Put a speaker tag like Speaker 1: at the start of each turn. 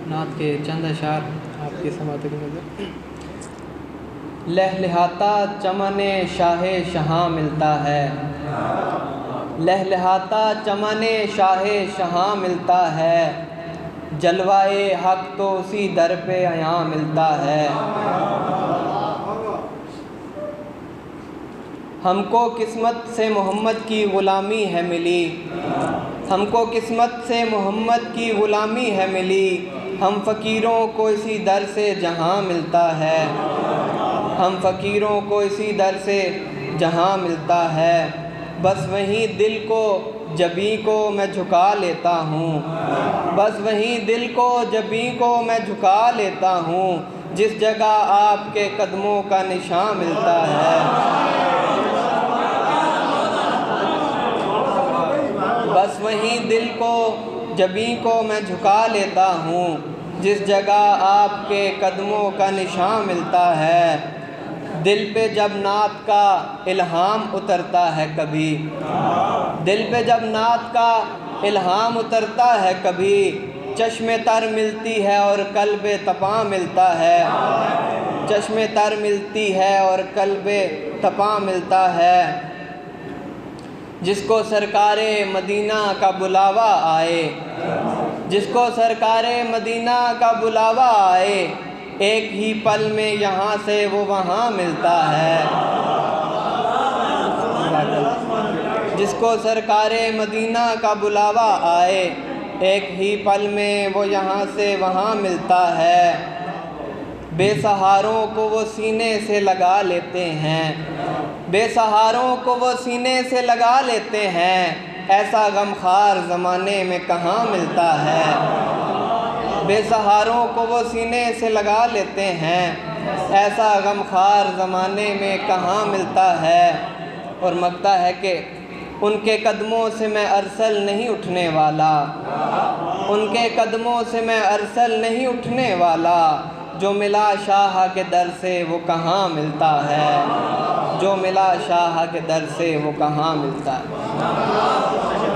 Speaker 1: نعت کے چند اشعار آپ کی سماعت کی نظر۔ لہلہاتا چمن شاہ شہاں ملتا ہے، لہلہاتا چمن شاہ شہاں ملتا ہے، جلوائے حق تو اسی در پہ عیاں ملتا ہے۔ ہم کو قسمت سے محمد کی غلامی ہے ملی، ہم کو قسمت سے محمد کی غلامی ہے ملی، ہم فقیروں کو اسی در سے جہاں ملتا ہے، ہم فقیروں کو اسی در سے جہاں ملتا ہے۔ بس وہیں دل کو جبیں کو میں جھکا لیتا ہوں، بس وہیں دل کو جبیں کو میں جھکا لیتا ہوں، جس جگہ آپ کے قدموں کا نشان ملتا ہے۔ بس وہیں دل کو جبیں کو میں جھکا لیتا ہوں، جس جگہ آپ کے قدموں کا نشان ملتا ہے۔ دل پہ جب نعت کا الہام اترتا ہے کبھی، دل پہ جب نعت کا الہام اترتا ہے کبھی، چشم تر ملتی ہے اور قلب تپاں ملتا ہے، چشم تر ملتی ہے اور قلب تپاں ملتا ہے۔ جس کو سرکار مدینہ کا بلاوا آئے، جس کو سرکار مدینہ کا بلاوا آئے، ایک ہی پل میں یہاں سے وہ وہاں ملتا ہے۔ جس کو سرکار مدینہ کا بلاوا آئے، ایک ہی پل میں وہ یہاں سے وہاں ملتا ہے۔ بے سہاروں کو وہ سینے سے لگا لیتے ہیں، بے سہاروں کو وہ سینے سے لگا لیتے ہیں، ایسا غمخوار زمانے میں کہاں ملتا ہے۔ بے سہاروں کو وہ سینے سے لگا لیتے ہیں، ایسا غمخوار زمانے میں کہاں ملتا ہے۔ اور مگتا ہے کہ ان کے قدموں سے میں ارسل نہیں اٹھنے والا، ان کے قدموں سے میں ارسل نہیں اٹھنے والا، جو ملا شاہ کے در سے وہ کہاں ملتا ہے، جو ملا شاہ کے در سے وہ کہاں ملتا ہے۔